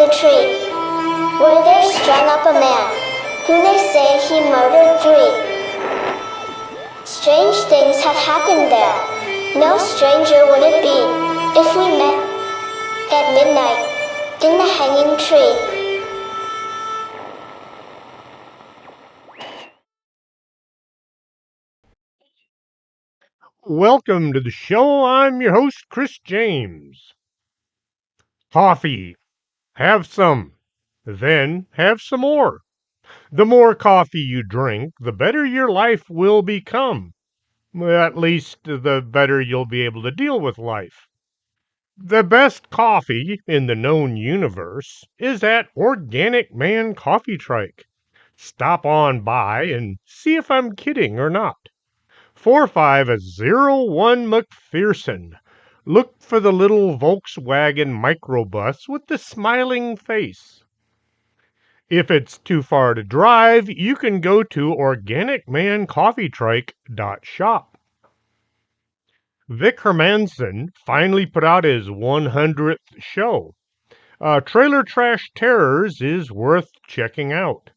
a tree, where there strung up a man, who they say he murdered 3. Strange things have happened there. No stranger would it be, if we met at midnight, in the hanging tree. Welcome to the show. I'm your host, Chris James. Coffee. Have some. Then have some more. The more coffee you drink, the better your life will become. At least, the better you'll be able to deal with life. The best coffee in the known universe is at Organic Man Coffee Trike. Stop on by and see if I'm kidding or not. 4501 McPherson. Look for the little Volkswagen microbus with the smiling face. If it's too far to drive, you can go to organicmancoffeetrike.shop. Vic Hermansen finally put out his 100th show. Trailer Trash Terrors is worth checking out.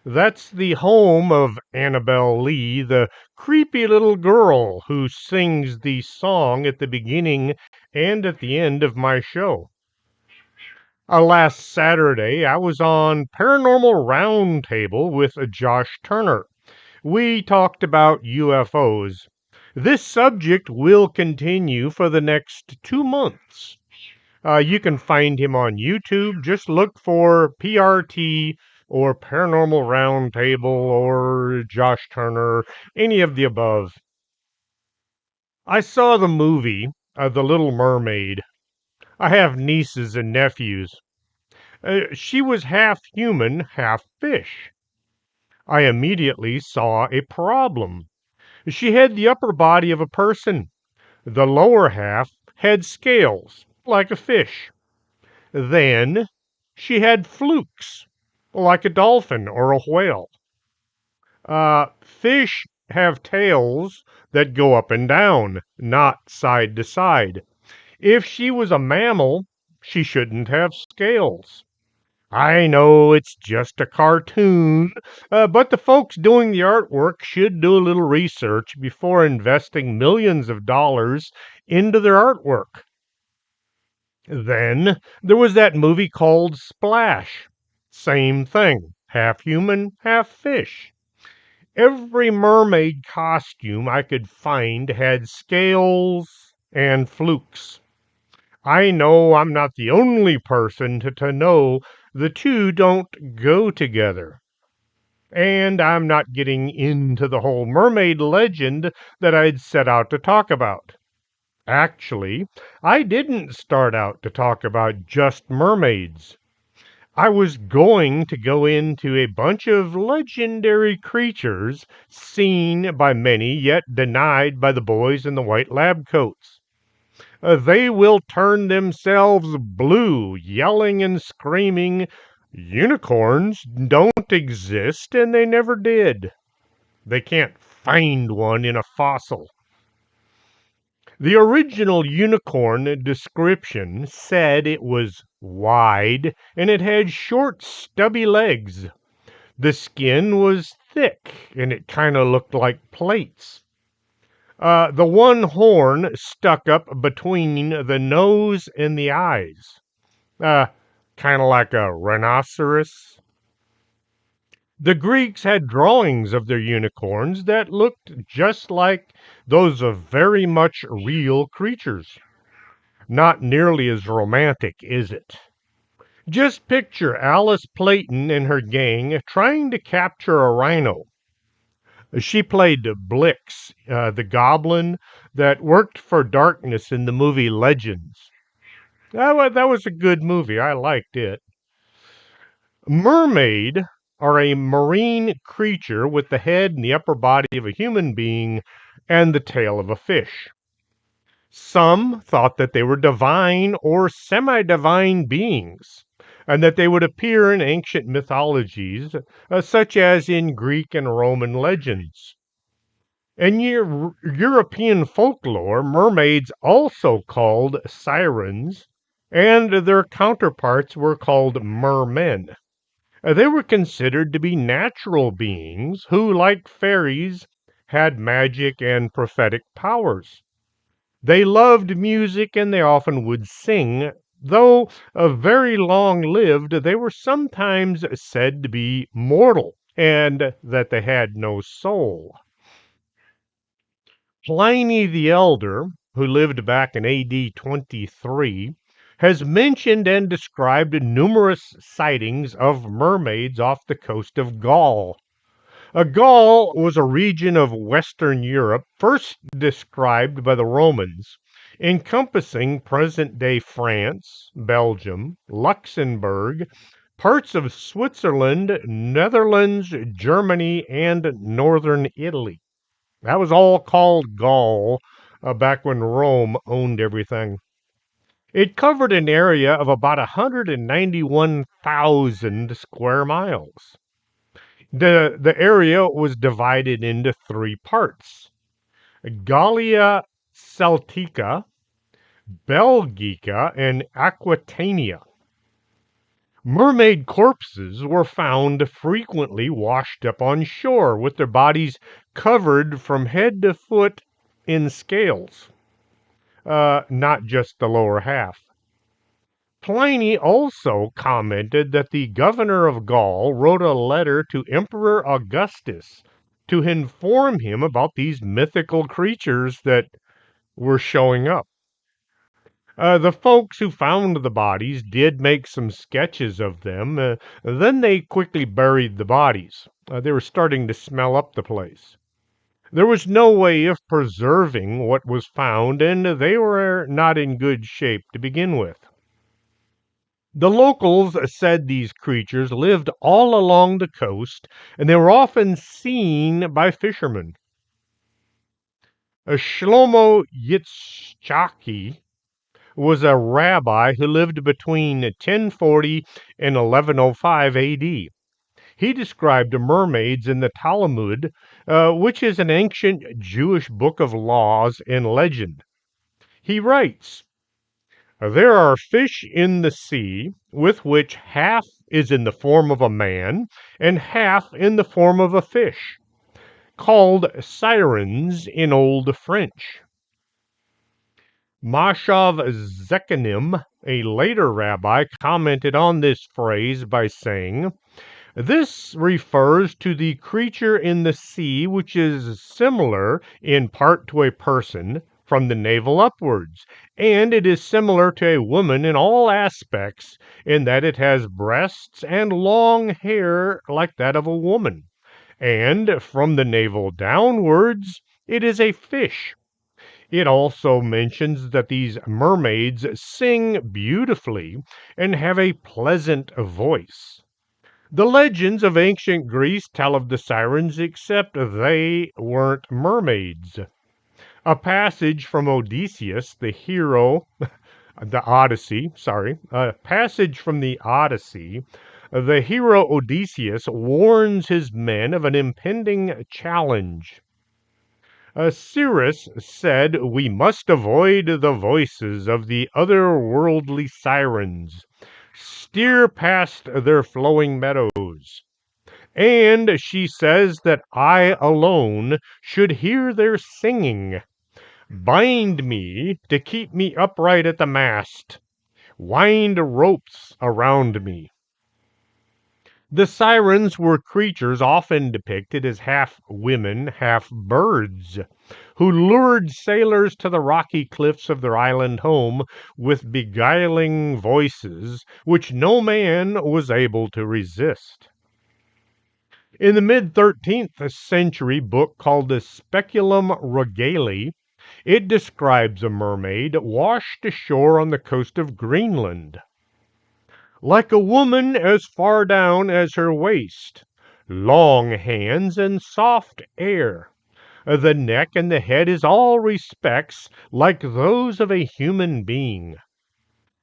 That's the home of Annabelle Lee, the creepy little girl who sings the song at the beginning and at the end of my show. Last Saturday, I was on Paranormal Roundtable with Josh Turner. We talked about UFOs. This subject will continue for the next 2 months. You can find him on YouTube. Just look for PRT or Paranormal Roundtable or Josh Turner, any of the above. I saw the movie, The Little Mermaid. I have nieces and nephews. She was half human, half fish. I immediately saw a problem. She had the upper body of a person. The lower half had scales, like a fish. Then she had flukes, like a dolphin or a whale. Fish have tails that go up and down, not side to side. If she was a mammal, she shouldn't have scales. I know it's just a cartoon, but the folks doing the artwork should do a little research before investing millions of dollars into their artwork. Then there was that movie called Splash. Same thing. Half human, half fish. Every mermaid costume I could find had scales and flukes. I know I'm not the only person to know the two don't go together. And I'm not getting into the whole mermaid legend that I'd set out to talk about. Actually, I didn't start out to talk about just mermaids. I was going to go into a bunch of legendary creatures seen by many yet denied by the boys in the white lab coats. They will turn themselves blue, yelling and screaming, unicorns don't exist and they never did. They can't find one in a fossil. The original unicorn description said it was wide and it had short, stubby legs. The skin was thick and it kind of looked like plates. The one horn stuck up between the nose and the eyes. Kind of like a rhinoceros. The Greeks had drawings of their unicorns that looked just like those of very much real creatures. Not nearly as romantic, is it? Just picture Alice Playton and her gang trying to capture a rhino. She played Blix, the goblin that worked for Darkness in the movie Legends. That was a good movie. I liked it. Mermaid are a marine creature with the head and the upper body of a human being and the tail of a fish. Some thought that they were divine or semi-divine beings, and that they would appear in ancient mythologies, such as in Greek and Roman legends. In European folklore, mermaids, also called sirens, and their counterparts were called mermen. They were considered to be natural beings who, like fairies, had magic and prophetic powers. They loved music and they often would sing. Though very long lived, they were sometimes said to be mortal and that they had no soul. Pliny the Elder, who lived back in AD 23, has mentioned and described numerous sightings of mermaids off the coast of Gaul. Gaul was a region of Western Europe first described by the Romans, encompassing present day France, Belgium, Luxembourg, parts of Switzerland, Netherlands, Germany, and northern Italy. That was all called Gaul back when Rome owned everything. It covered an area of about 191,000 square miles. The area was divided into three parts: Gallia Celtica, Belgica, and Aquitania. Mermaid corpses were found frequently washed up on shore with their bodies covered from head to foot in scales, not just the lower half. Pliny also commented that the governor of Gaul wrote a letter to Emperor Augustus to inform him about these mythical creatures that were showing up. The folks who found the bodies did make some sketches of them. Then they quickly buried the bodies. They were starting to smell up the place. There was no way of preserving what was found, and they were not in good shape to begin with. The locals said these creatures lived all along the coast, and they were often seen by fishermen. Shlomo Yitzchaki was a rabbi who lived between 1040 and 1105 AD. He described mermaids in the Talmud, which is an ancient Jewish book of laws and legend. He writes, "There are fish in the sea, with which half is in the form of a man and half in the form of a fish, called sirens in Old French." Mashav Zekanim, a later rabbi, commented on this phrase by saying, "This refers to the creature in the sea which is similar in part to a person from the navel upwards, and it is similar to a woman in all aspects, in that it has breasts and long hair like that of a woman, and from the navel downwards it is a fish." It also mentions that these mermaids sing beautifully and have a pleasant voice. The legends of ancient Greece tell of the sirens, except they weren't mermaids. A passage from Odysseus, the hero, the Odyssey, sorry, a passage from the Odyssey, the hero Odysseus warns his men of an impending challenge. Cyrus said, "We must avoid the voices of the otherworldly sirens, steer past their flowing meadows." And she says that I alone should hear their singing. "Bind me to keep me upright at the mast. Wind ropes around me." The sirens were creatures often depicted as half women, half birds, who lured sailors to the rocky cliffs of their island home with beguiling voices which no man was able to resist. In the mid 13th century book called the Speculum Regale, it describes a mermaid washed ashore on the coast of Greenland. "Like a woman as far down as her waist, long hands and soft air. The neck and the head is all respects like those of a human being.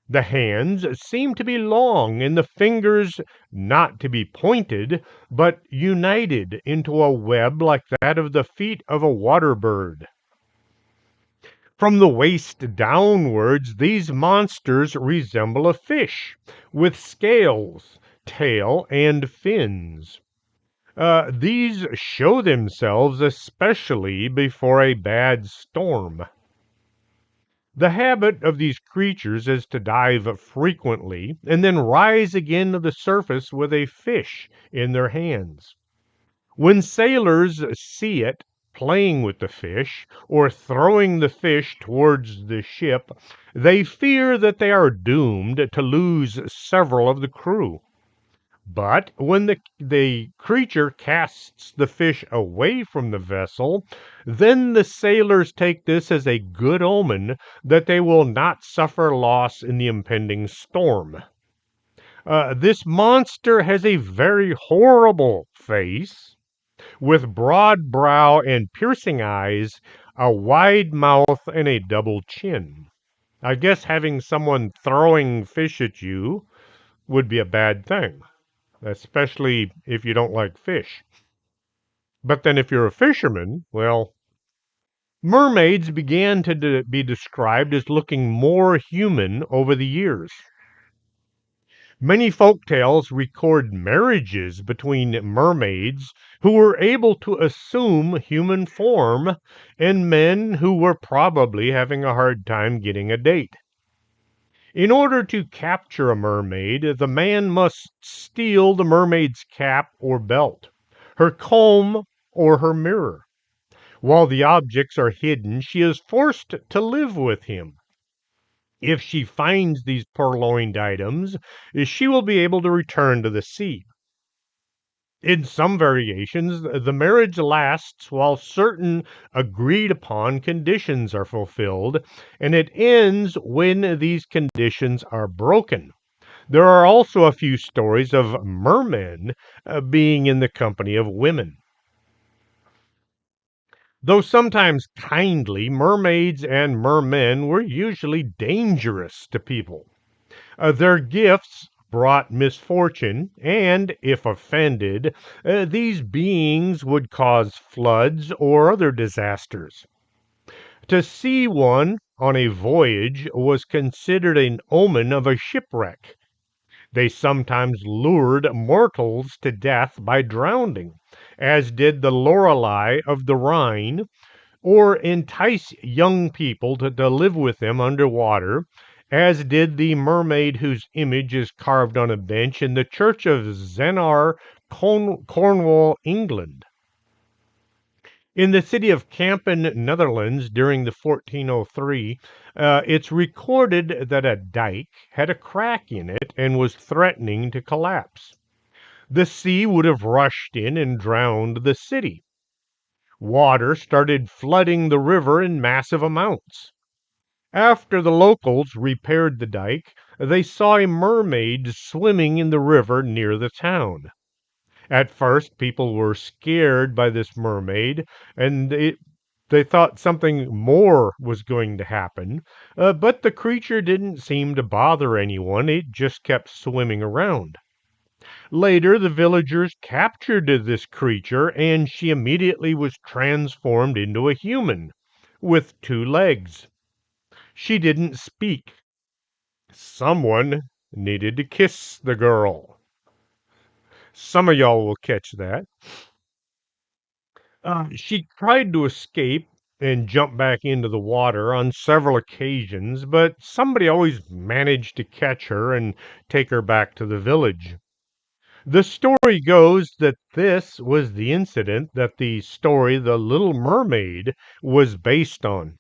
The hands seem to be long, and the fingers not to be pointed, but united into a web like that of the feet of a water bird." From the waist downwards, these monsters resemble a fish with scales, tail, and fins. These show themselves especially before a bad storm. The habit of these creatures is to dive frequently and then rise again to the surface with a fish in their hands. When sailors see it playing with the fish or throwing the fish towards the ship, they fear that they are doomed to lose several of the crew. But when the creature casts the fish away from the vessel, then the sailors take this as a good omen that they will not suffer loss in the impending storm. This monster has a very horrible face with broad brow and piercing eyes, a wide mouth, and a double chin. I guess having someone throwing fish at you would be a bad thing, especially if you don't like fish. But then if you're a fisherman, well, mermaids began to be described as looking more human over the years. Many folk tales record marriages between mermaids who were able to assume human form and men who were probably having a hard time getting a date. In order to capture a mermaid, the man must steal the mermaid's cap or belt, her comb, or her mirror. While the objects are hidden, she is forced to live with him. If she finds these purloined items, she will be able to return to the sea. In some variations, the marriage lasts while certain agreed upon conditions are fulfilled, and it ends when these conditions are broken. There are also a few stories of mermen being in the company of women. Though sometimes kindly, mermaids and mermen were usually dangerous to people. Their gifts brought misfortune, and if offended, these beings would cause floods or other disasters. To see one on a voyage was considered an omen of a shipwreck. They sometimes lured mortals to death by drowning, as did the Lorelei of the Rhine, or entice young people to live with them under water, as did the mermaid whose image is carved on a bench in the church of Zenar, Cornwall, England. In the city of Kampen, Netherlands, during the 1403, it's recorded that a dike had a crack in it and was threatening to collapse. The sea would have rushed in and drowned the city. Water started flooding the river in massive amounts. After the locals repaired the dike, they saw a mermaid swimming in the river near the town. At first, people were scared by this mermaid, and they thought something more was going to happen, but the creature didn't seem to bother anyone. It just kept swimming around. Later, the villagers captured this creature, and she immediately was transformed into a human with two legs. She didn't speak. Someone needed to kiss the girl. Some of y'all will catch that. She tried to escape and jump back into the water on several occasions, but somebody always managed to catch her and take her back to the village. The story goes that this was the incident that the story The Little Mermaid was based on.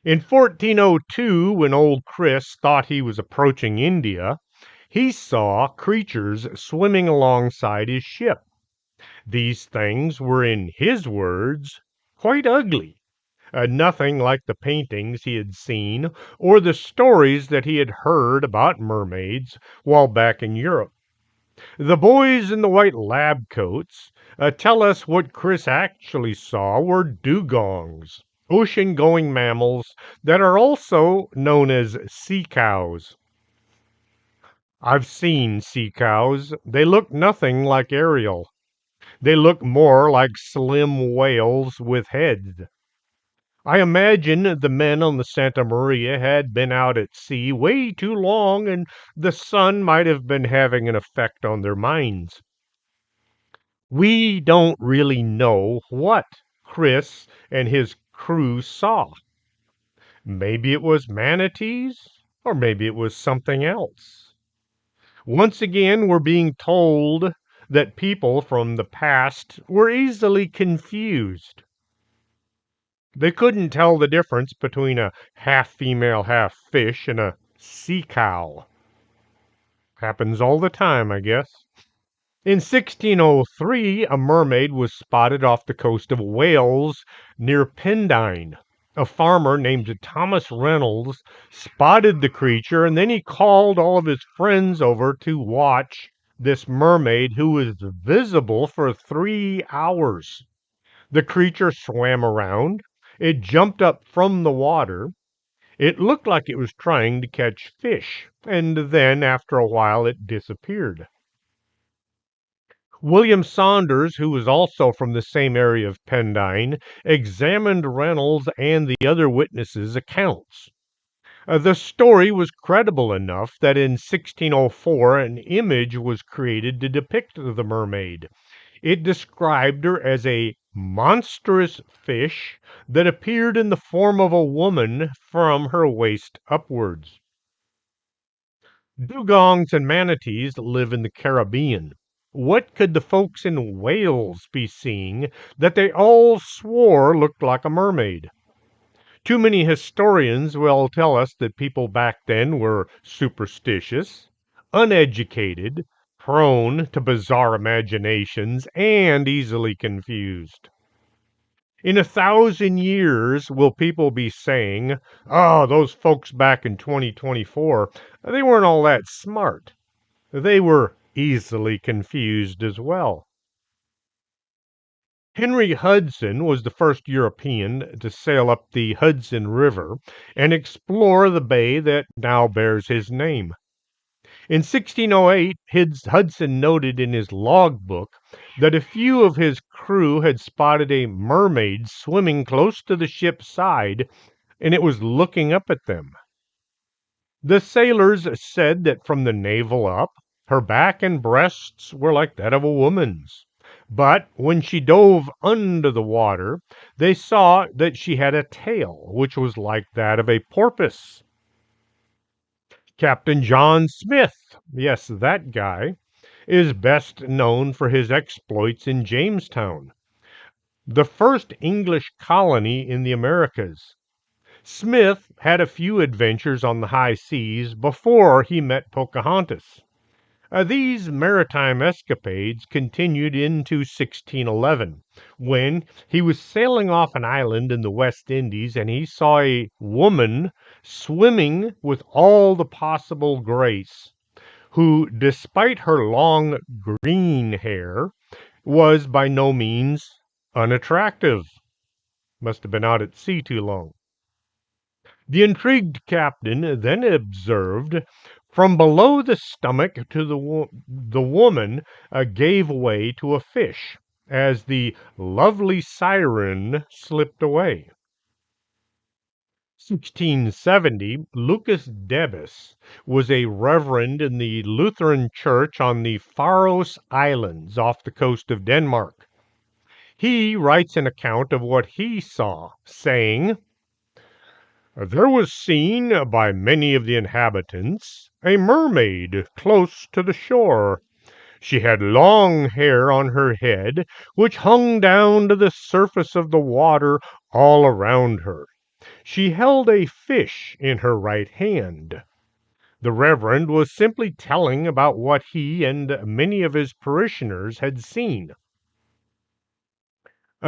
In 1402, when old Chris thought he was approaching India, he saw creatures swimming alongside his ship. These things were, in his words, quite ugly, nothing like the paintings he had seen or the stories that he had heard about mermaids while back in Europe. The boys in the white lab coats tell us what Chris actually saw were dugongs, ocean-going mammals that are also known as sea cows. I've seen sea cows. They look nothing like Ariel. They look more like slim whales with heads. I imagine the men on the Santa Maria had been out at sea way too long, and the sun might have been having an effect on their minds. We don't really know what Chris and his crew saw. Maybe it was manatees, or maybe it was something else. Once again, we're being told that people from the past were easily confused. They couldn't tell the difference between a half female, half fish and a sea cow. Happens all the time, I guess. In 1603, a mermaid was spotted off the coast of Wales near Pendine. A farmer named Thomas Reynolds spotted the creature, and then he called all of his friends over to watch this mermaid who was visible for 3 hours. The creature swam around. It jumped up from the water. It looked like it was trying to catch fish, and then after a while it disappeared. William Saunders, who was also from the same area of Pendine, examined Reynolds and the other witnesses' accounts. The story was credible enough that in 1604 an image was created to depict the mermaid. It described her as a monstrous fish that appeared in the form of a woman from her waist upwards. Dugongs and manatees live in the Caribbean. What could the folks in Wales be seeing that they all swore looked like a mermaid? Too many historians will tell us that people back then were superstitious, uneducated, prone to bizarre imaginations, and easily confused. In 1,000 years, will people be saying, oh, those folks back in 2024, they weren't all that smart. They were easily confused as well. Henry Hudson was the first European to sail up the Hudson River and explore the bay that now bears his name. In 1608, Hudson noted in his logbook that a few of his crew had spotted a mermaid swimming close to the ship's side, and it was looking up at them. The sailors said that from the navel up, her back and breasts were like that of a woman's. But when she dove under the water, they saw that she had a tail, which was like that of a porpoise. Captain John Smith, yes, that guy, is best known for his exploits in Jamestown, the first English colony in the Americas. Smith had a few adventures on the high seas before he met Pocahontas. These maritime escapades continued into 1611, when he was sailing off an island in the West Indies and he saw a woman swimming with all the possible grace, who, despite her long green hair, was by no means unattractive. Must have been out at sea too long. The intrigued captain then observed from below the stomach to the woman gave way to a fish as the lovely siren slipped away. 1670, Lucas Debus was a reverend in the Lutheran church on the Faroes Islands off the coast of Denmark. He writes an account of what he saw, saying, there was seen by many of the inhabitants a mermaid close to the shore. She had long hair on her head, which hung down to the surface of the water all around her. She held a fish in her right hand. The Reverend was simply telling about what he and many of his parishioners had seen.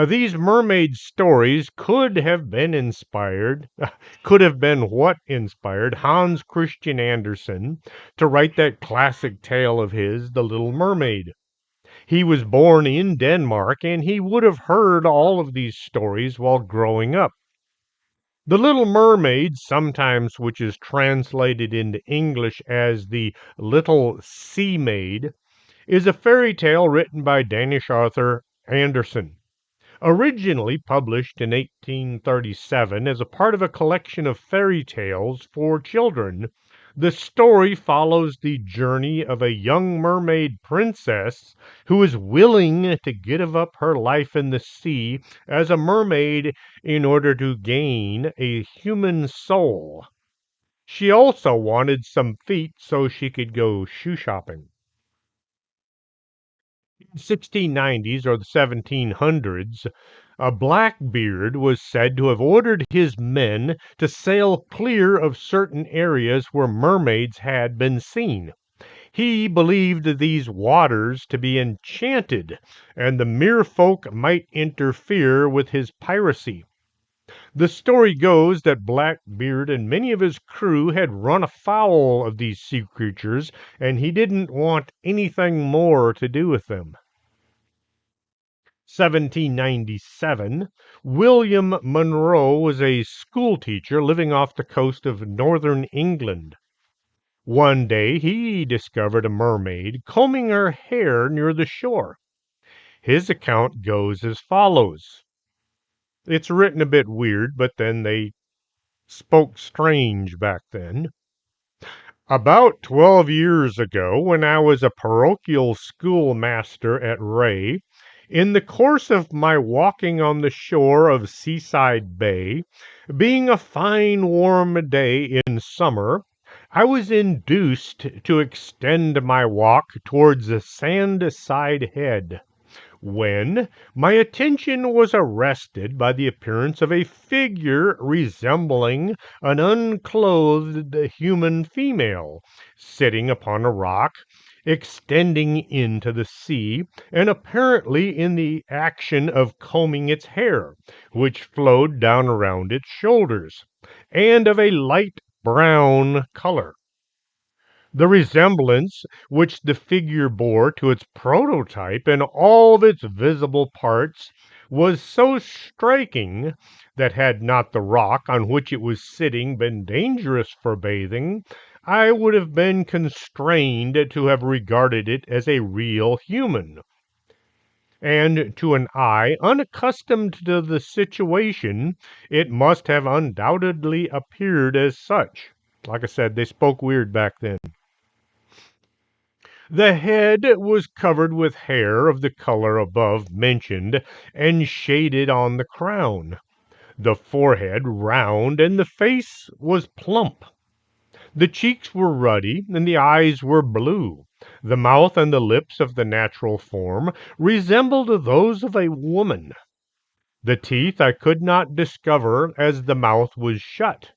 These mermaid stories could have been inspired, could have been what inspired Hans Christian Andersen to write that classic tale of his, The Little Mermaid. He was born in Denmark, and he would have heard all of these stories while growing up. The Little Mermaid, sometimes which is translated into English as the Little Sea Maid, is a fairy tale written by Danish author Andersen. Originally published in 1837 as a part of a collection of fairy tales for children, the story follows the journey of a young mermaid princess who is willing to give up her life in the sea as a mermaid in order to gain a human soul. She also wanted some feet so she could go shoe shopping. 1690s or the 1700s, Blackbeard was said to have ordered his men to sail clear of certain areas where mermaids had been seen. He believed these waters to be enchanted, and the merfolk might interfere with his piracy. The story goes that Blackbeard and many of his crew had run afoul of these sea creatures, and he didn't want anything more to do with them. 1797, William Monroe was a schoolteacher living off the coast of northern England. One day he discovered a mermaid combing her hair near the shore. His account goes as follows. It's written a bit weird, but then they spoke strange back then. About 12 years ago, when I was a parochial schoolmaster at Ray, in the course of my walking on the shore of Seaside Bay, being a fine warm day in summer, I was induced to extend my walk towards the Sandside Head, when my attention was arrested by the appearance of a figure resembling an unclothed human female, sitting upon a rock, extending into the sea, and apparently in the action of combing its hair, which flowed down around its shoulders, and of a light brown color. The resemblance which the figure bore to its prototype in all of its visible parts was so striking that had not the rock on which it was sitting been dangerous for bathing, I would have been constrained to have regarded it as a real human. And to an eye unaccustomed to the situation, it must have undoubtedly appeared as such. Like I said, they spoke weird back then. The head was covered with hair of the color above mentioned and shaded on the crown, the forehead round, and the face was plump. The cheeks were ruddy, and the eyes were blue. The mouth and the lips of the natural form resembled those of a woman. The teeth I could not discover, as the mouth was shut.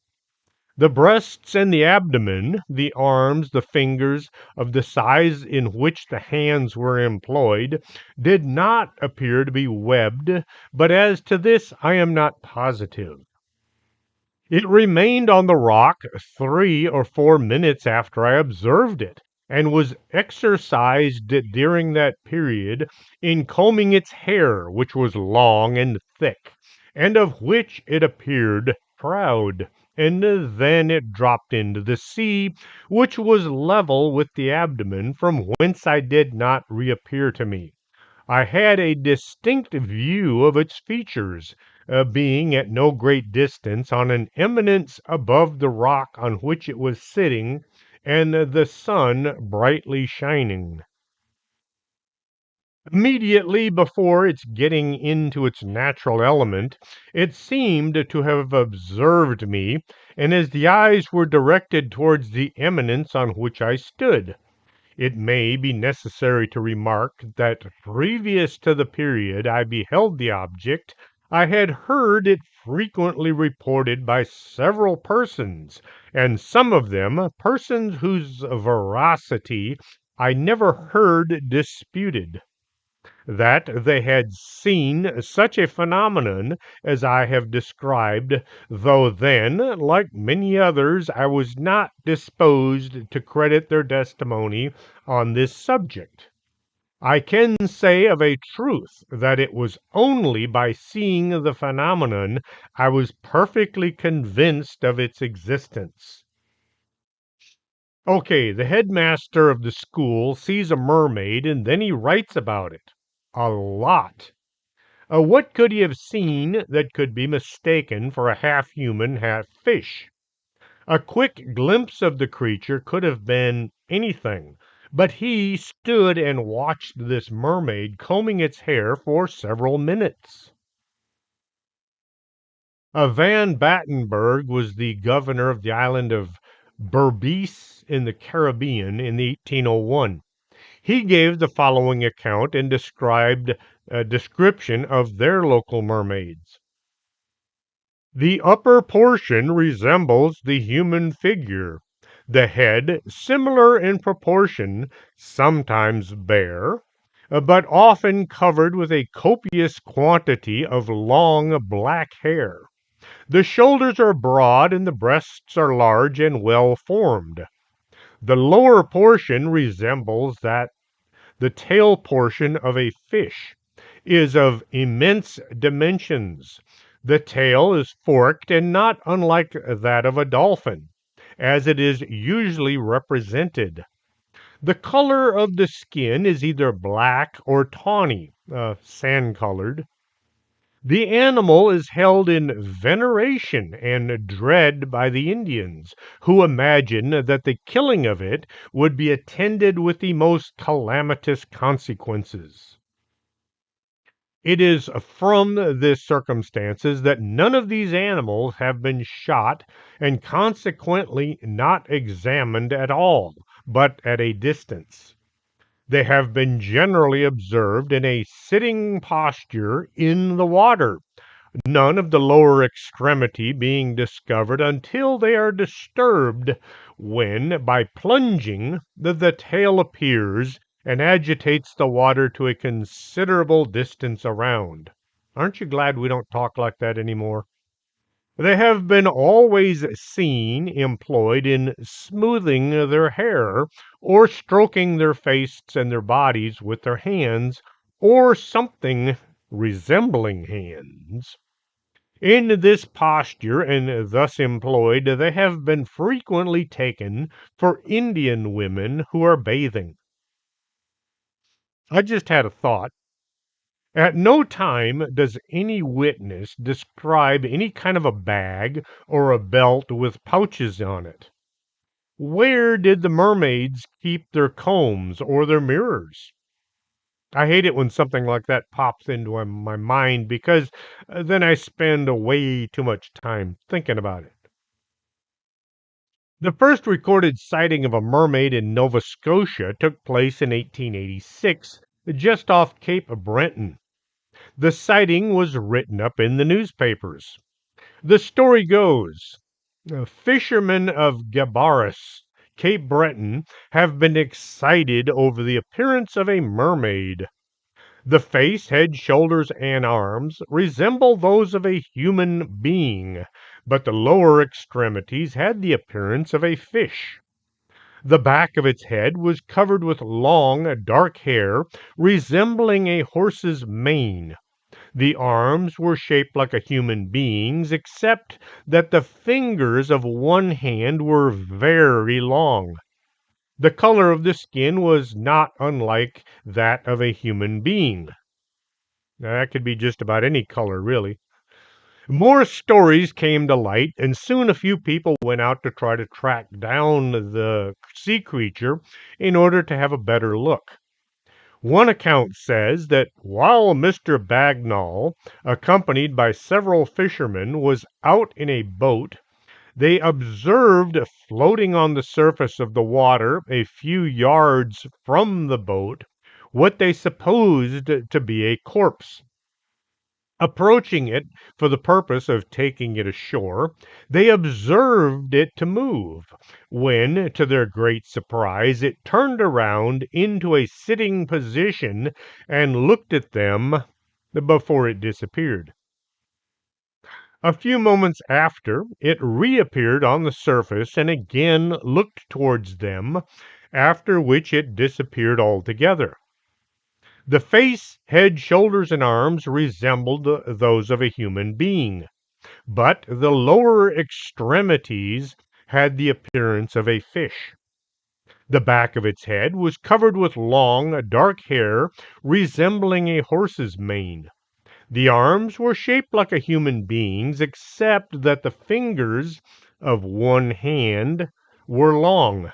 The breasts and the abdomen, the arms, the fingers, of the size in which the hands were employed, did not appear to be webbed, but as to this I am not positive. It remained on the rock 3 or 4 minutes after I observed it, and was exercised during that period in combing its hair, which was long and thick, and of which it appeared proud. And then it dropped into the sea, which was level with the abdomen, from whence I did not reappear to me. I had a distinct view of its features, being at no great distance on an eminence above the rock on which it was sitting, and the sun brightly shining. Immediately before its getting into its natural element, it seemed to have observed me, and as the eyes were directed towards the eminence on which I stood, it may be necessary to remark that previous to the period I beheld the object, I had heard it frequently reported by several persons, and some of them persons whose veracity I never heard disputed, that they had seen such a phenomenon as I have described, though then, like many others, I was not disposed to credit their testimony on this subject. I can say of a truth that it was only by seeing the phenomenon I was perfectly convinced of its existence. Okay, the headmaster of the school sees a mermaid and then he writes about it. A lot. What could he have seen that could be mistaken for a half human, half fish? A quick glimpse of the creature could have been anything, but he stood and watched this mermaid combing its hair for several minutes. Van Battenberg was the governor of the island of Berbice in the Caribbean in 1801. He gave the following account and described a description of their local mermaids. The upper portion resembles the human figure. The head, similar in proportion, sometimes bare, but often covered with a copious quantity of long black hair. The shoulders are broad and the breasts are large and well formed. The lower portion resembles the tail portion of a fish, is of immense dimensions. The tail is forked and not unlike that of a dolphin, as it is usually represented. The color of the skin is either black or tawny, sand colored. The animal is held in veneration and dread by the Indians, who imagine that the killing of it would be attended with the most calamitous consequences. It is from this circumstances that none of these animals have been shot and consequently not examined at all, but at a distance. They have been generally observed in a sitting posture in the water, none of the lower extremity being discovered until they are disturbed, when, by plunging, the tail appears and agitates the water to a considerable distance around. Aren't you glad we don't talk like that anymore? They have been always seen employed in smoothing their hair, or stroking their faces and their bodies with their hands, or something resembling hands. In this posture, and thus employed, they have been frequently taken for Indian women who are bathing. I just had a thought. At no time does any witness describe any kind of a bag or a belt with pouches on it. Where did the mermaids keep their combs or their mirrors? I hate it when something like that pops into my mind because then I spend way too much time thinking about it. The first recorded sighting of a mermaid in Nova Scotia took place in 1886, just off Cape Breton. The sighting was written up in the newspapers. The story goes, fishermen of Gabarus, Cape Breton, have been excited over the appearance of a mermaid. The face, head, shoulders, and arms resemble those of a human being, but the lower extremities had the appearance of a fish. The back of its head was covered with long, dark hair resembling a horse's mane. The arms were shaped like a human being's, except that the fingers of one hand were very long. The color of the skin was not unlike that of a human being. That could be just about any color, really. More stories came to light, and soon a few people went out to try to track down the sea creature in order to have a better look. One account says that while Mr. Bagnall, accompanied by several fishermen, was out in a boat, they observed floating on the surface of the water a few yards from the boat what they supposed to be a corpse. Approaching it for the purpose of taking it ashore, they observed it to move, when, to their great surprise, it turned around into a sitting position and looked at them before it disappeared. A few moments after, it reappeared on the surface and again looked towards them, after which it disappeared altogether. The face, head, shoulders, and arms resembled those of a human being, but the lower extremities had the appearance of a fish. The back of its head was covered with long, dark hair resembling a horse's mane. The arms were shaped like a human being's, except that the fingers of one hand were long.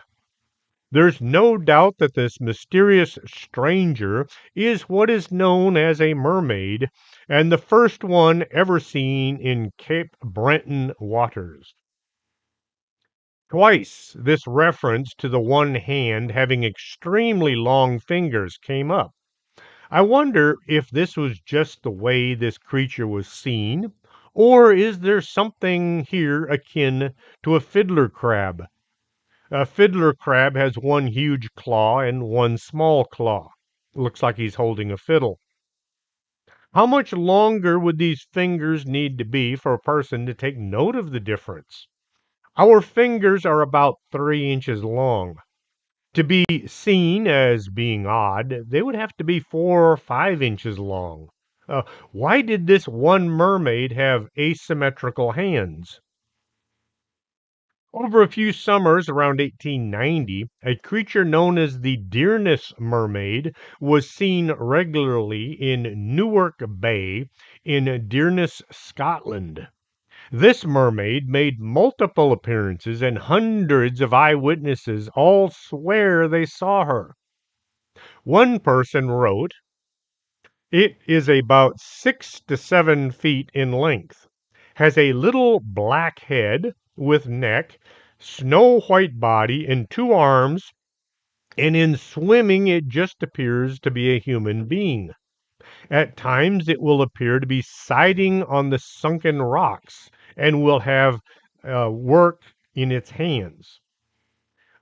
There's no doubt that this mysterious stranger is what is known as a mermaid, and the first one ever seen in Cape Breton waters. Twice this reference to the one hand having extremely long fingers came up. I wonder if this was just the way this creature was seen, or is there something here akin to a fiddler crab? A fiddler crab has one huge claw and one small claw. Looks like he's holding a fiddle. How much longer would these fingers need to be for a person to take note of the difference? Our fingers are about 3 inches long. To be seen as being odd, they would have to be 4 or 5 inches long. Uh, why did this one mermaid have asymmetrical hands? Over a few summers around 1890, a creature known as the Dearness mermaid was seen regularly in Newark Bay in Dearness, Scotland. This mermaid made multiple appearances, and hundreds of eyewitnesses all swear they saw her. One person wrote, "It is about 6 to 7 feet in length, has a little black head with neck, snow white body, and 2 arms, and in swimming it just appears to be a human being. At times it will appear to be siding on the sunken rocks and will have work in its hands."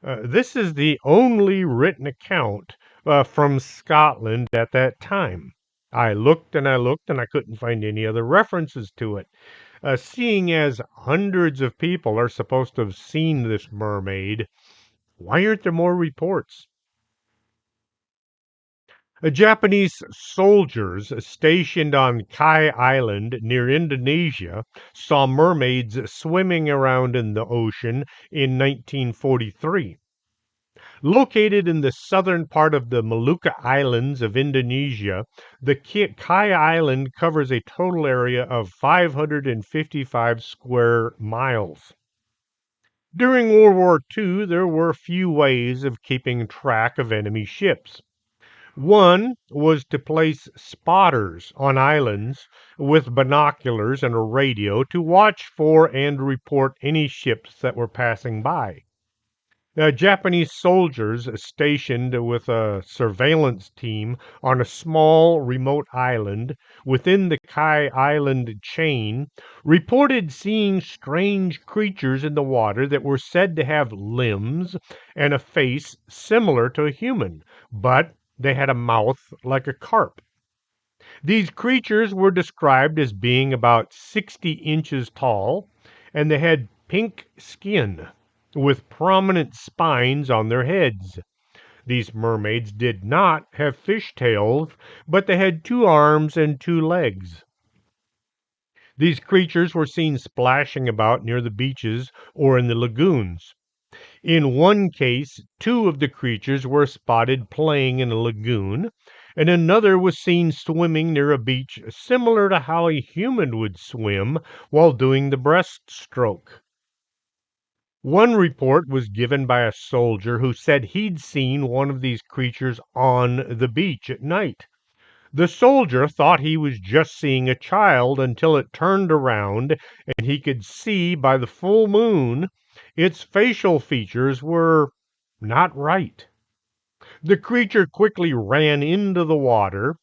This is the only written account from Scotland at that time. I looked and I looked and I couldn't find any other references to it. Seeing as hundreds of people are supposed to have seen this mermaid, why aren't there more reports? Japanese soldiers stationed on Kai Island near Indonesia saw mermaids swimming around in the ocean in 1943. Located in the southern part of the Molucca Islands of Indonesia, the Kai Island covers a total area of 555 square miles. During World War II, there were few ways of keeping track of enemy ships. One was to place spotters on islands with binoculars and a radio to watch for and report any ships that were passing by. Japanese soldiers stationed with a surveillance team on a small remote island within the Kai Island chain reported seeing strange creatures in the water that were said to have limbs and a face similar to a human, but they had a mouth like a carp. These creatures were described as being about 60 inches tall, and they had pink skin with prominent spines on their heads. These mermaids did not have fish tails, but they had 2 arms and 2 legs. These creatures were seen splashing about near the beaches or in the lagoons. In one case, 2 of the creatures were spotted playing in a lagoon, and another was seen swimming near a beach similar to how a human would swim while doing the breaststroke. One report was given by a soldier who said he'd seen one of these creatures on the beach at night. The soldier thought he was just seeing a child until it turned around and he could see by the full moon its facial features were not right. The creature quickly ran into the water,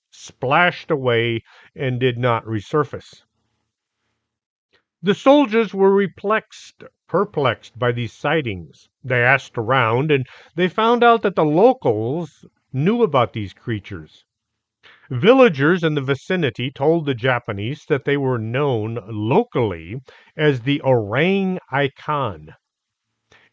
splashed away, and did not resurface. The soldiers were perplexed by these sightings. They asked around, and they found out that the locals knew about these creatures. Villagers in the vicinity told the Japanese that they were known locally as the orang ikan.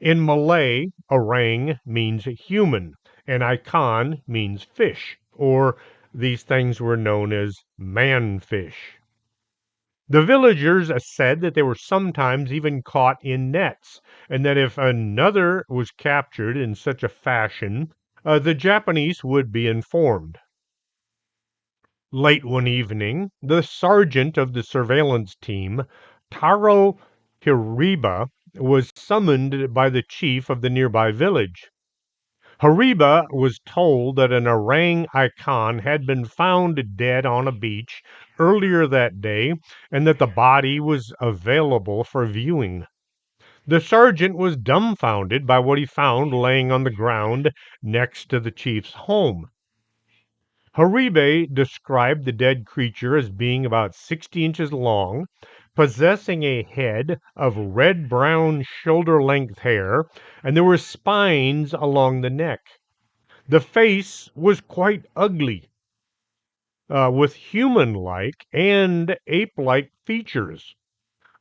In Malay, orang means human, and ikan means fish, or these things were known as man-fish. The villagers said that they were sometimes even caught in nets, and that if another was captured in such a fashion, the Japanese would be informed. Late one evening, the sergeant of the surveillance team, Taro Hiriba, was summoned by the chief of the nearby village. Hariba was told that an orang icon had been found dead on a beach earlier that day and that the body was available for viewing. The sergeant was dumbfounded by what he found laying on the ground next to the chief's home. Haribe described the dead creature as being about 60 inches long, possessing a head of red brown shoulder length hair, and there were spines along the neck. The face was quite ugly, with human like and ape like features,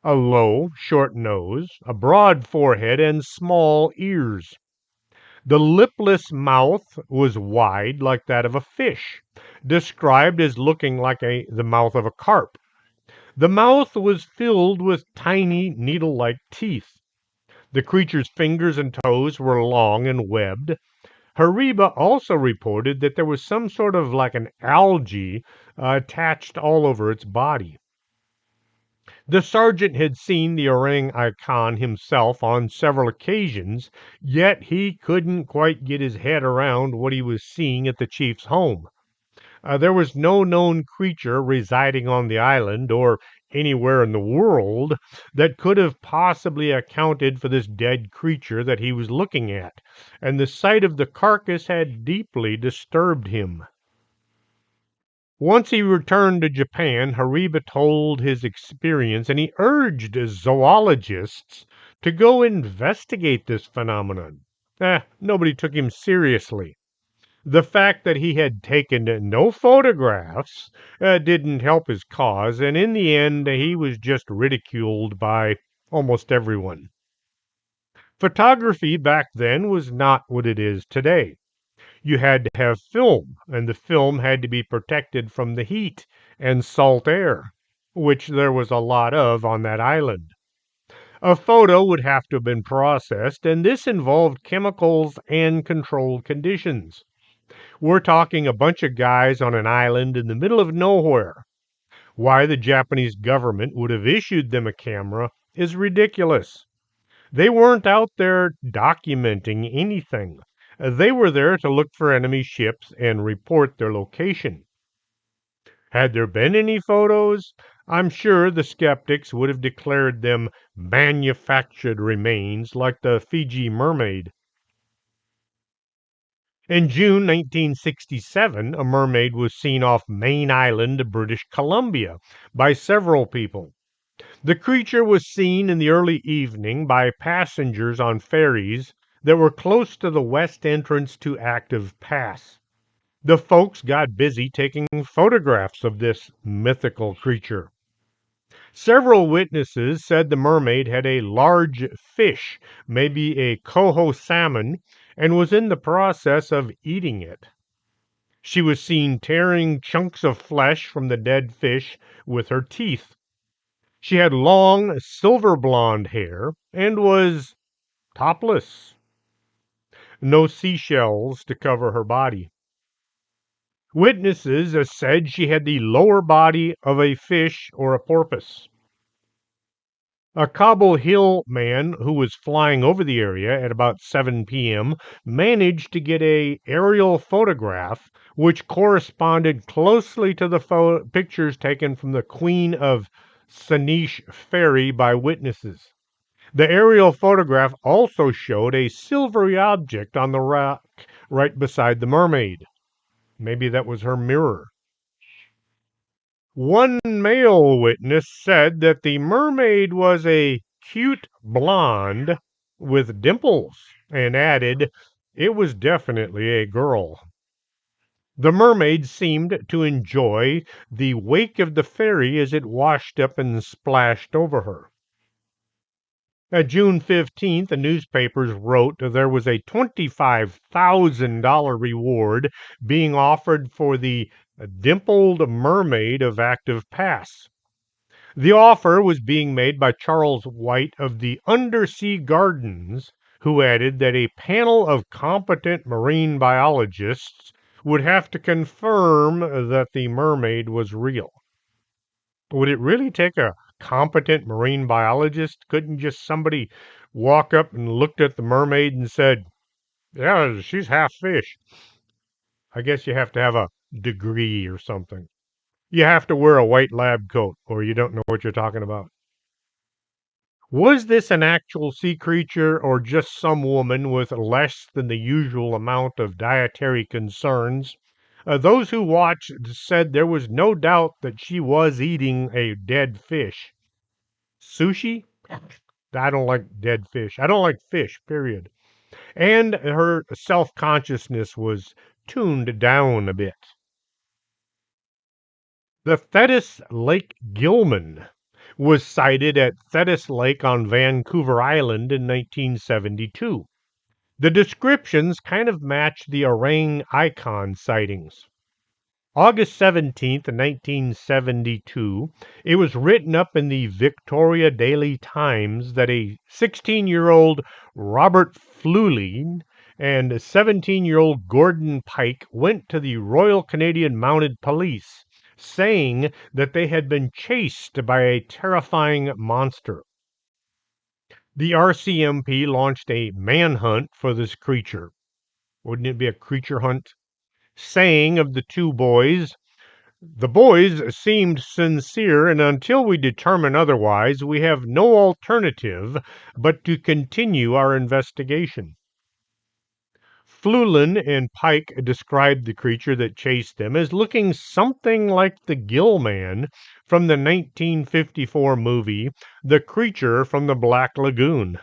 a low, short nose, a broad forehead, and small ears. The lipless mouth was wide like that of a fish, described as looking like the mouth of a carp. The mouth was filled with tiny needle like teeth. The creature's fingers and toes were long and webbed. Hariba also reported that there was some sort of like an algae attached all over its body. The sergeant had seen the orang icon himself on several occasions, yet he couldn't quite get his head around what he was seeing at the chief's home. There was no known creature residing on the island or anywhere in the world that could have possibly accounted for this dead creature that he was looking at, and the sight of the carcass had deeply disturbed him. Once he returned to Japan, Hariba told his experience, and he urged zoologists to go investigate this phenomenon. Nobody took him seriously. The fact that he had taken no photographs didn't help his cause, and in the end, he was just ridiculed by almost everyone. Photography back then was not what it is today. You had to have film, and the film had to be protected from the heat and salt air, which there was a lot of on that island. A photo would have to have been processed, and this involved chemicals and controlled conditions. We're talking a bunch of guys on an island in the middle of nowhere. Why the Japanese government would have issued them a camera is ridiculous. They weren't out there documenting anything. They were there to look for enemy ships and report their location. Had there been any photos, I'm sure the skeptics would have declared them manufactured remains like the Fiji mermaid. In June 1967, a mermaid was seen off Main Island, British Columbia, by several people. The creature was seen in the early evening by passengers on ferries that were close to the west entrance to Active Pass. The folks got busy taking photographs of this mythical creature. Several witnesses said the mermaid had a large fish, maybe a coho salmon, and was in the process of eating it. She was seen tearing chunks of flesh from the dead fish with her teeth. She had long, silver blonde hair and was topless. No seashells to cover her body. Witnesses said she had the lower body of a fish or a porpoise. A Cobble Hill man who was flying over the area at about 7 p.m. managed to get a aerial photograph which corresponded closely to the pictures taken from the Queen of Sanish ferry by witnesses. The aerial photograph also showed a silvery object on the rock right beside the mermaid. Maybe that was her mirror. One male witness said that the mermaid was a cute blonde with dimples and added it was definitely a girl. The mermaid seemed to enjoy the wake of the ferry as it washed up and splashed over her. June 15th, the newspapers wrote there was a $25,000 reward being offered for the dimpled mermaid of Active Pass. The offer was being made by Charles White of the Undersea Gardens, who added that a panel of competent marine biologists would have to confirm that the mermaid was real. Would it really take a competent marine biologist? Couldn't just somebody walk up and looked at the mermaid and said, "Yeah, she's half fish"? I guess you have to have a degree or something. You have to wear a white lab coat or you don't know what you're talking about. Was this an actual sea creature or just some woman with less than the usual amount of dietary concerns? Those who watched said there was no doubt that she was eating a dead fish. Sushi? I don't like dead fish. I don't like fish, period. And her self consciousness was tuned down a bit. The Thetis Lake Gilman was sighted at Thetis Lake on Vancouver Island in 1972. The descriptions kind of match the orang icon sightings. August 17th, 1972, it was written up in the Victoria Daily Times that a 16-year-old Robert Fluline and a 17-year-old Gordon Pike went to the Royal Canadian Mounted Police saying that they had been chased by a terrifying monster. The RCMP launched a manhunt for this creature. Wouldn't it be a creature hunt? Saying of the two boys, "The boys seemed sincere, and until we determine otherwise, we have no alternative but to continue our investigation." Flulin and Pike described the creature that chased them as looking something like the Gill Man from the 1954 movie The Creature from the Black Lagoon.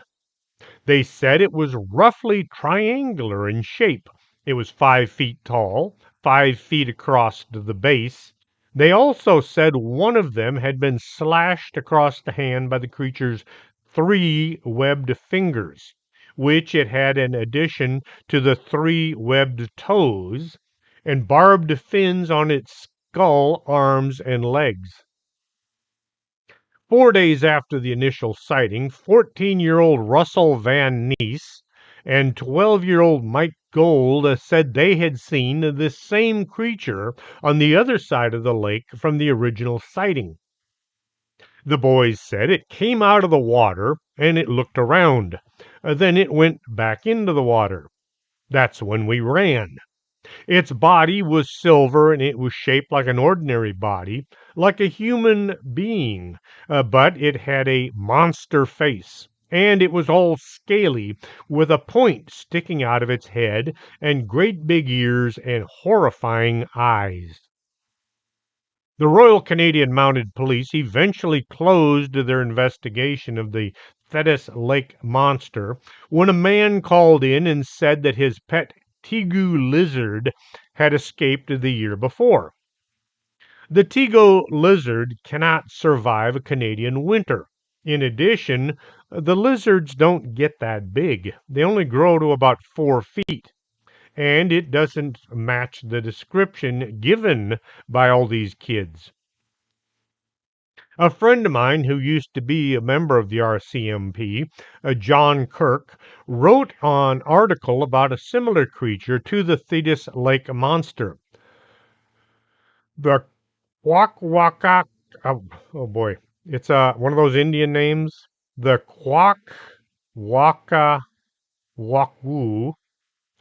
They said it was roughly triangular in shape. It was 5 feet tall, 5 feet across the base. They also said one of them had been slashed across the hand by the creature's 3 webbed fingers, which it had in addition to the 3 webbed toes, and barbed fins on its skull, arms, and legs. 4 days after the initial sighting, 14-year-old Russell Van Ness and 12-year-old Mike Gold said they had seen this same creature on the other side of the lake from the original sighting. The boys said it came out of the water and it looked around. Then it went back into the water. That's when we ran. Its body was silver and it was shaped like an ordinary body, like a human being, but it had a monster face. And it was all scaly, with a point sticking out of its head, and great big ears and horrifying eyes. The Royal Canadian Mounted Police eventually closed their investigation of the Thetis Lake monster when a man called in and said that his pet tegu lizard had escaped the year before. The tegu lizard cannot survive a Canadian winter. In addition, the lizards don't get that big. They only grow to about 4 feet. And it doesn't match the description given by all these kids. A friend of mine who used to be a member of the RCMP, John Kirk, wrote an article about a similar creature to the Thetis Lake monster. The Quack oh boy, it's one of those Indian names. The Quack Waka Waku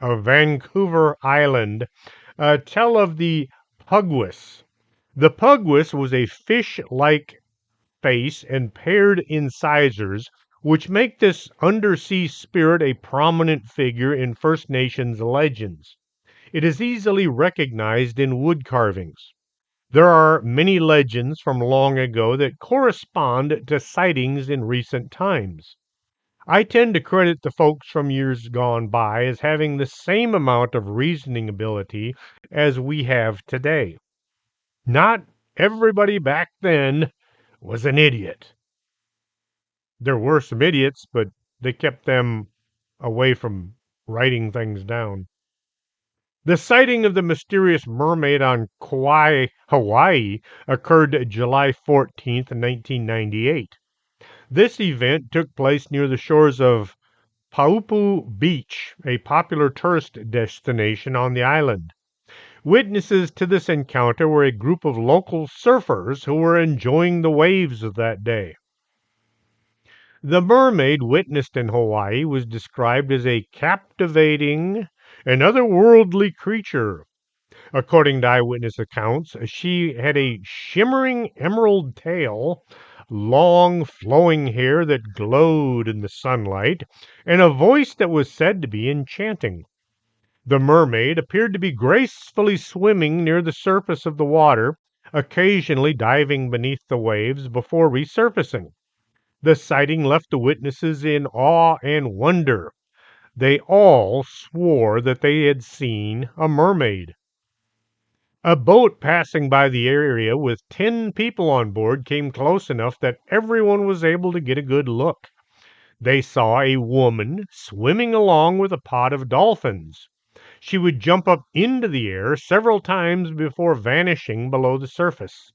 of Vancouver Island tell of the pugwis. The pugwis was a fish-like face and paired incisors, which make this undersea spirit a prominent figure in First Nations legends. It is easily recognized in wood carvings. There are many legends from long ago that correspond to sightings in recent times. I tend to credit the folks from years gone by as having the same amount of reasoning ability as we have today. Not everybody back then was an idiot. There were some idiots, but they kept them away from writing things down. The sighting of the mysterious mermaid on Kauai, Hawaii, occurred July 14th, 1998. This event took place near the shores of Paupu Beach, a popular tourist destination on the island. Witnesses to this encounter were a group of local surfers who were enjoying the waves of that day. The mermaid witnessed in Hawaii was described as a captivating and otherworldly creature. According to eyewitness accounts, she had a shimmering emerald tail, long flowing hair that glowed in the sunlight, and a voice that was said to be enchanting. The mermaid appeared to be gracefully swimming near the surface of the water, occasionally diving beneath the waves before resurfacing. The sighting left the witnesses in awe and wonder. They all swore that they had seen a mermaid. A boat passing by the area with 10 people on board came close enough that everyone was able to get a good look. They saw a woman swimming along with a pod of dolphins. She would jump up into the air several times before vanishing below the surface.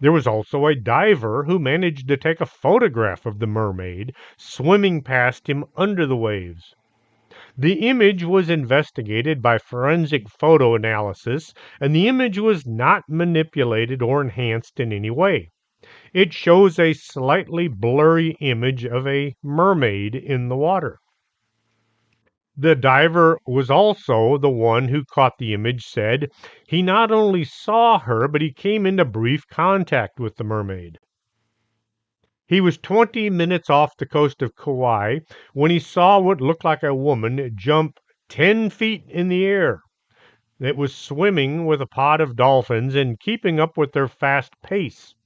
There was also a diver who managed to take a photograph of the mermaid swimming past him under the waves. The image was investigated by forensic photo analysis, and the image was not manipulated or enhanced in any way. It shows a slightly blurry image of a mermaid in the water. The diver was also the one who caught the image, said he not only saw her, but he came into brief contact with the mermaid. He was 20 minutes off the coast of Kauai when he saw what looked like a woman jump 10 feet in the air. It was swimming with a pod of dolphins and keeping up with their fast pace.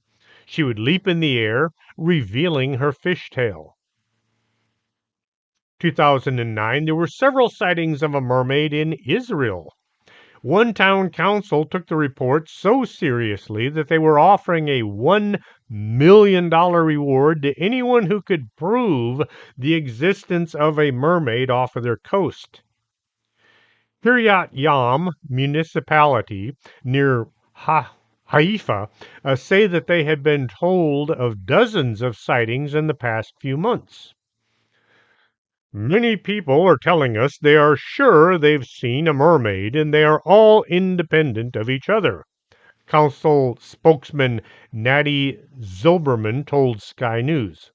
She would leap in the air, revealing her fishtail. 2009, there were several sightings of a mermaid in Israel. One town council took the report so seriously that they were offering a $1 million reward to anyone who could prove the existence of a mermaid off of their coast. Kiryat Yam municipality near Haifa say that they had been told of dozens of sightings in the past few months. Many people are telling us they are sure they've seen a mermaid, and they are all independent of each other. Council spokesman Natty Zilberman told Sky News.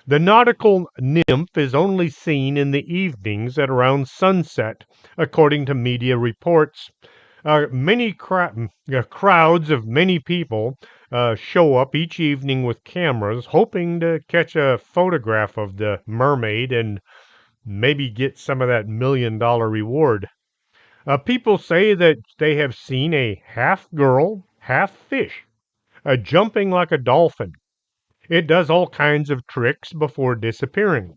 The nautical nymph is only seen in the evenings at around sunset, according to media reports. Crowds of many people show up each evening with cameras, hoping to catch a photograph of the mermaid and maybe get some of that $1 million reward. People say that they have seen a half girl, half fish, jumping like a dolphin. It does all kinds of tricks before disappearing.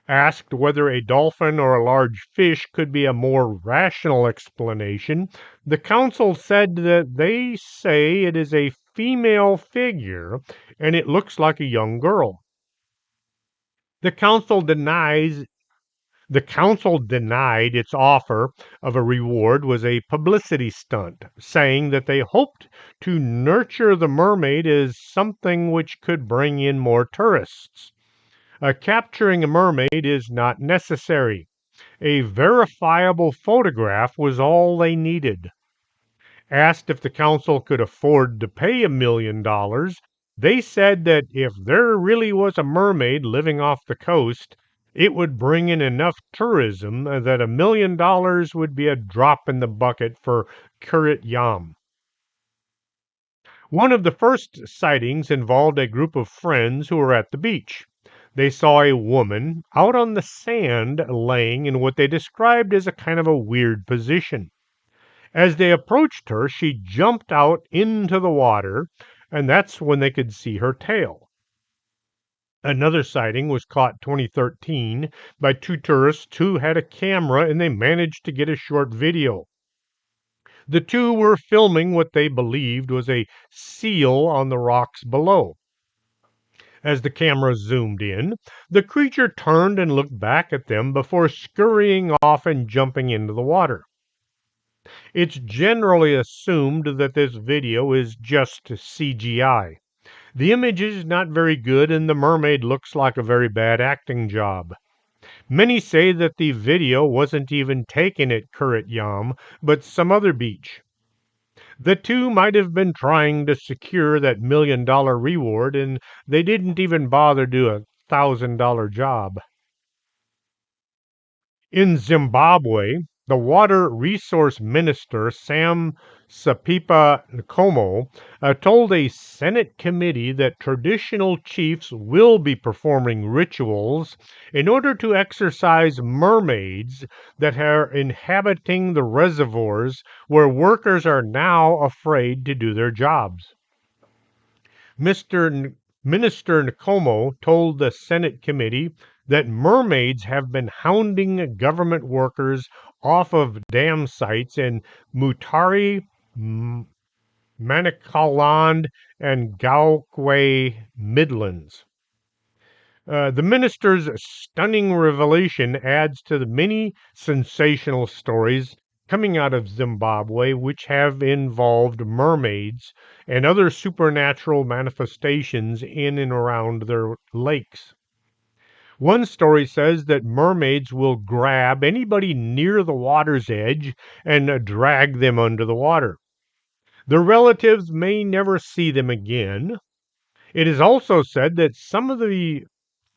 Asked whether a dolphin or a large fish could be a more rational explanation, the council said that they say it is a female figure and it looks like a young girl. The council denies The council denied its offer of a reward was a publicity stunt, saying that they hoped to nurture the mermaid as something which could bring in more tourists. Capturing a mermaid is not necessary. A verifiable photograph was all they needed. Asked if the council could afford to pay $1 million, they said that if there really was a mermaid living off the coast, it would bring in enough tourism that $1 million would be a drop in the bucket for Kiryat Yam. One of the first sightings involved a group of friends who were at the beach. They saw a woman out on the sand laying in what they described as a kind of a weird position. As they approached her, she jumped out into the water, and that's when they could see her tail. Another sighting was caught 2013 by two tourists who had a camera and they managed to get a short video. The two were filming what they believed was a seal on the rocks below. As the camera zoomed in, the creature turned and looked back at them before scurrying off and jumping into the water. It's generally assumed that this video is just CGI. The image is not very good and the mermaid looks like a very bad acting job. Many say that the video wasn't even taken at Kurit Yam, but some other beach. The two might have been trying to secure that $1 million reward, and they didn't even bother do a $1,000 job. In Zimbabwe, the Water Resource Minister Sam Sapipa Nkomo told a Senate committee that traditional chiefs will be performing rituals in order to exorcise mermaids that are inhabiting the reservoirs where workers are now afraid to do their jobs. Mr. Minister Nkomo told the Senate committee that mermaids have been hounding government workers off of dam sites in Mutare, Manicaland, and Galway Midlands. The minister's stunning revelation adds to the many sensational stories coming out of Zimbabwe which have involved mermaids and other supernatural manifestations in and around their lakes. One story says that mermaids will grab anybody near the water's edge and drag them under the water. Their relatives may never see them again. It is also said that some of the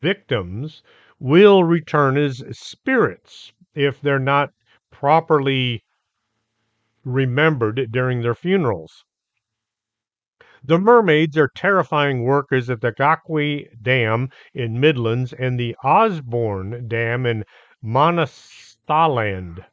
victims will return as spirits if they're not properly remembered during their funerals. The mermaids are terrifying workers at the Gakwe Dam in Midlands and the Osborne Dam in Monastaland.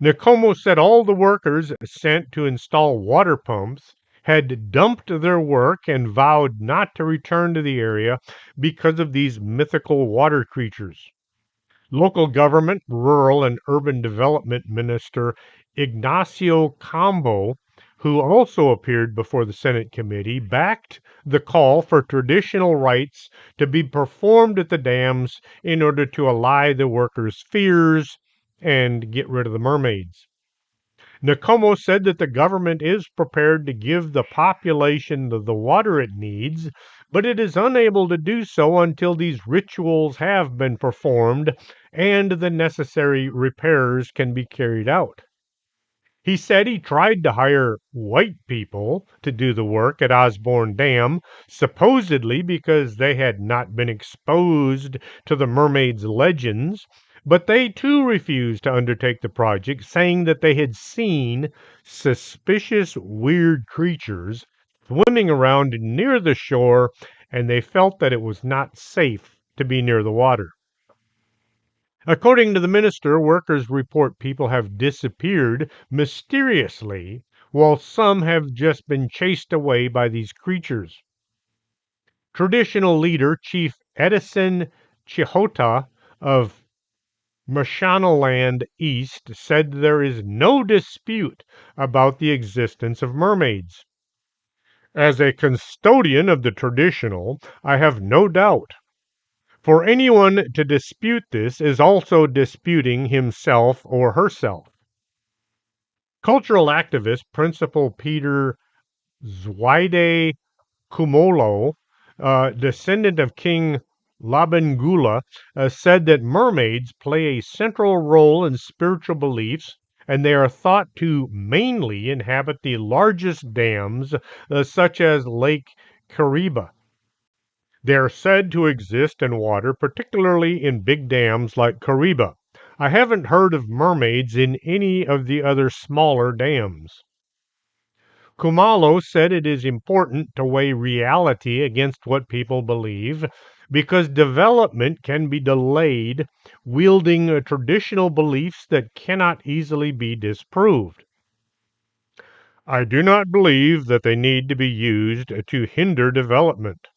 Nkomo said all the workers sent to install water pumps had dumped their work and vowed not to return to the area because of these mythical water creatures. Local government, rural, and urban development minister Ignacio Cambo, who also appeared before the Senate committee, backed the call for traditional rites to be performed at the dams in order to allay the workers' fears and get rid of the mermaids. Nkomo said that the government is prepared to give the population the water it needs, but it is unable to do so until these rituals have been performed and the necessary repairs can be carried out. He said he tried to hire white people to do the work at Osborne Dam, supposedly because they had not been exposed to the mermaids' legends, but they too refused to undertake the project, saying that they had seen suspicious, weird creatures swimming around near the shore and they felt that it was not safe to be near the water. According to the minister, workers report people have disappeared mysteriously, while some have just been chased away by these creatures. Traditional leader Chief Edison Chihota of Mashonaland East said there is no dispute about the existence of mermaids. As a custodian of the traditional, I have no doubt. For anyone to dispute this is also disputing himself or herself. Cultural activist Principal Peter Zweide Kumolo, descendant of King Labengula, said that mermaids play a central role in spiritual beliefs and they are thought to mainly inhabit the largest dams, such as Lake Kariba. They are said to exist in water, particularly in big dams like Kariba. I haven't heard of mermaids in any of the other smaller dams. Kumalo said it is important to weigh reality against what people believe because development can be delayed wielding traditional beliefs that cannot easily be disproved. I do not believe that they need to be used to hinder development.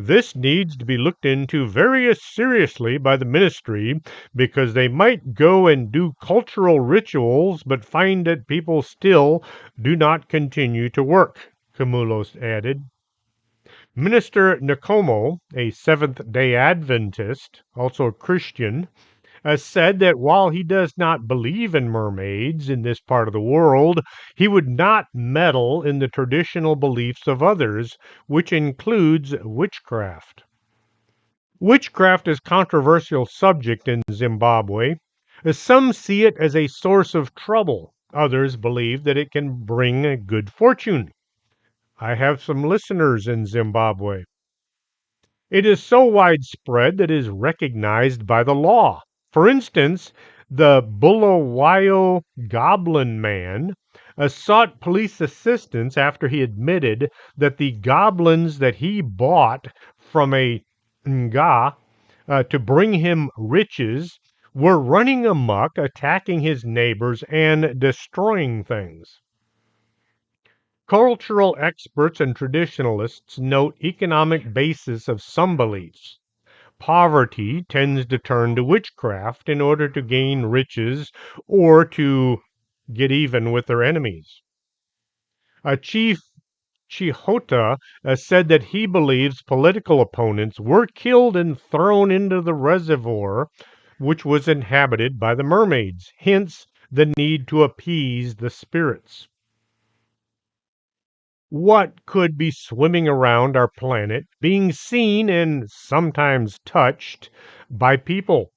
This needs to be looked into very seriously by the ministry because they might go and do cultural rituals but find that people still do not continue to work, Kamulos added. Minister Nkomo, a Seventh day Adventist, also a Christian, said that while he does not believe in mermaids in this part of the world, he would not meddle in the traditional beliefs of others, which includes witchcraft. Witchcraft is a controversial subject in Zimbabwe, as some see it as a source of trouble. Others believe that it can bring a good fortune. I have some listeners in Zimbabwe. It is so widespread that it is recognized by the law. For instance, the Bulawayo Goblin Man sought police assistance after he admitted that the goblins that he bought from a Nga to bring him riches were running amok, attacking his neighbors, and destroying things. Cultural experts and traditionalists note economic basis of some beliefs. Poverty tends to turn to witchcraft in order to gain riches or to get even with their enemies. A chief Chihota said that he believes political opponents were killed and thrown into the reservoir, which was inhabited by the mermaids, hence the need to appease the spirits. What could be swimming around our planet, being seen and sometimes touched by people?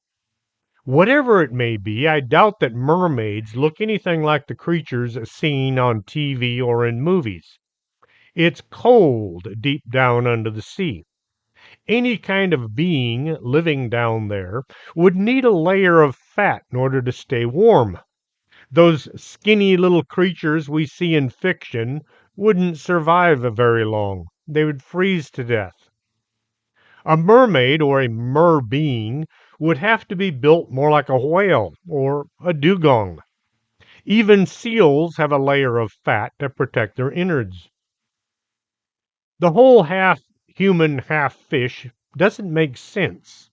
Whatever it may be, I doubt that mermaids look anything like the creatures seen on TV or in movies. It's cold deep down under the sea. Any kind of being living down there would need a layer of fat in order to stay warm. Those skinny little creatures we see in fiction wouldn't survive very long. They would freeze to death. A mermaid or a mer being would have to be built more like a whale or a dugong. Even seals have a layer of fat to protect their innards. The whole half human, half fish doesn't make sense.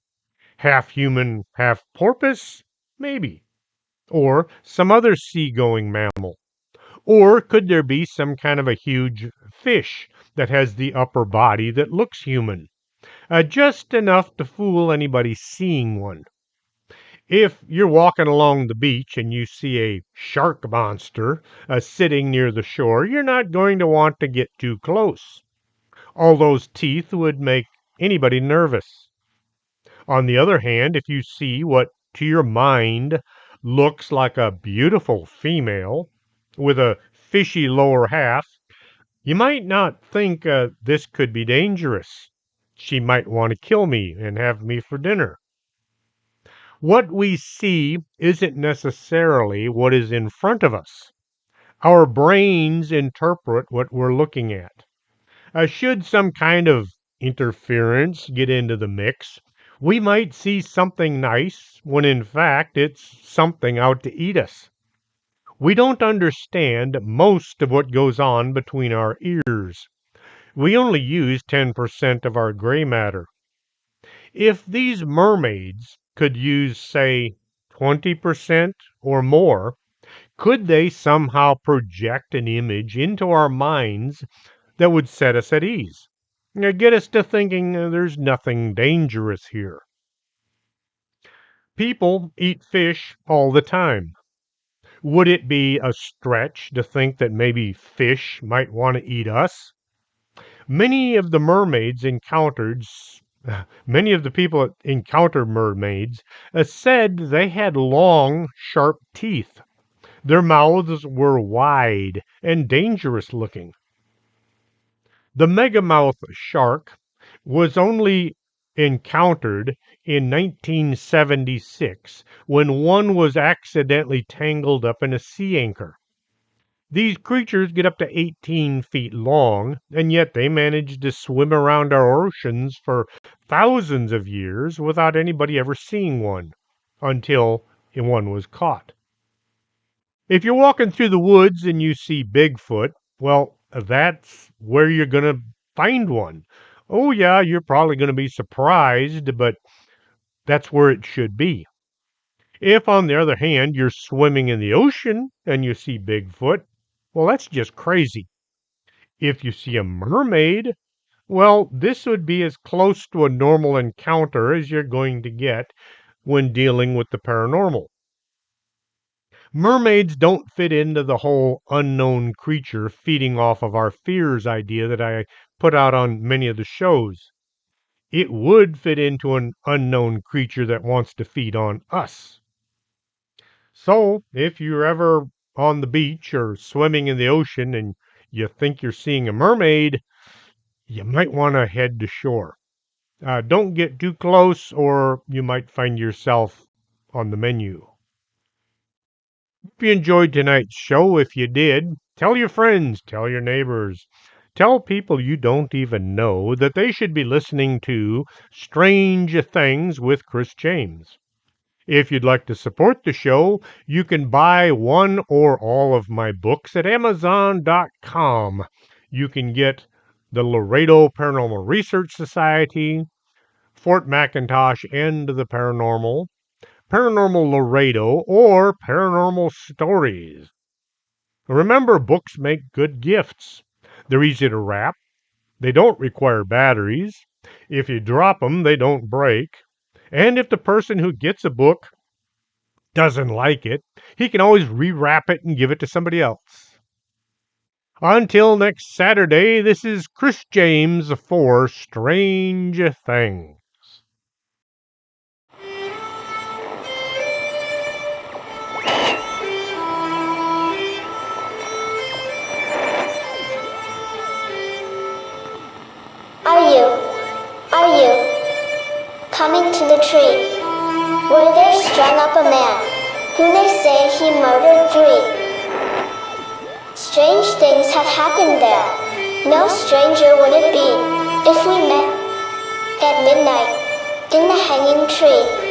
Half human, half porpoise? Maybe. Or some other seagoing mammal. Or could there be some kind of a huge fish that has the upper body that looks human? Just enough to fool anybody seeing one. If you're walking along the beach and you see a shark monster sitting near the shore, you're not going to want to get too close. All those teeth would make anybody nervous. On the other hand, if you see what to your mind looks like a beautiful female with a fishy lower half, you might not think this could be dangerous. She might want to kill me and have me for dinner. What we see isn't necessarily what is in front of us. Our brains interpret what we're looking at. Should some kind of interference get into the mix, we might see something nice when in fact it's something out to eat us. We don't understand most of what goes on between our ears. We only use 10% of our gray matter. If these mermaids could use, say, 20% or more, could they somehow project an image into our minds that would set us at ease? Get us to thinking there's nothing dangerous here. People eat fish all the time. Would it be a stretch to think that maybe fish might want to eat us? Many of the mermaids encountered, many of the people that encountered mermaids said they had long, sharp teeth. Their mouths were wide and dangerous looking. The megamouth shark was only encountered in 1976 when one was accidentally tangled up in a sea anchor. These creatures get up to 18 feet long, and yet they manage to swim around our oceans for thousands of years without anybody ever seeing one until one was caught. If you're walking through the woods and you see Bigfoot, well, that's where you're going to find one. Oh, yeah, you're probably going to be surprised, but that's where it should be. If, on the other hand, you're swimming in the ocean and you see Bigfoot, well, that's just crazy. If you see a mermaid, well, this would be as close to a normal encounter as you're going to get when dealing with the paranormal. Mermaids don't fit into the whole unknown creature feeding off of our fears idea that I put out on many of the shows. it would fit into an unknown creature that wants to feed on us. So, if you're ever on the beach or swimming in the ocean and you think you're seeing a mermaid, you might want to head to shore. Don't get too close, or you might find yourself on the menu. If you enjoyed tonight's show, if you did, tell your friends, tell your neighbors, tell people you don't even know that they should be listening to Strange Things with Chris James. If you'd like to support the show, you can buy one or all of my books at Amazon.com. You can get the Laredo Paranormal Research Society, Fort McIntosh and the Paranormal, Paranormal Laredo, or Paranormal Stories. Remember, books make good gifts. They're easy to wrap. They don't require batteries. If you drop them, they don't break. And if the person who gets a book doesn't like it, he can always rewrap it and give it to somebody else. Until next Saturday, this is Chris James for Strange Things. Are you coming to the tree where they strung up a man who they say he murdered 3? Strange things have happened there. No stranger would it be if we met at midnight in the hanging tree.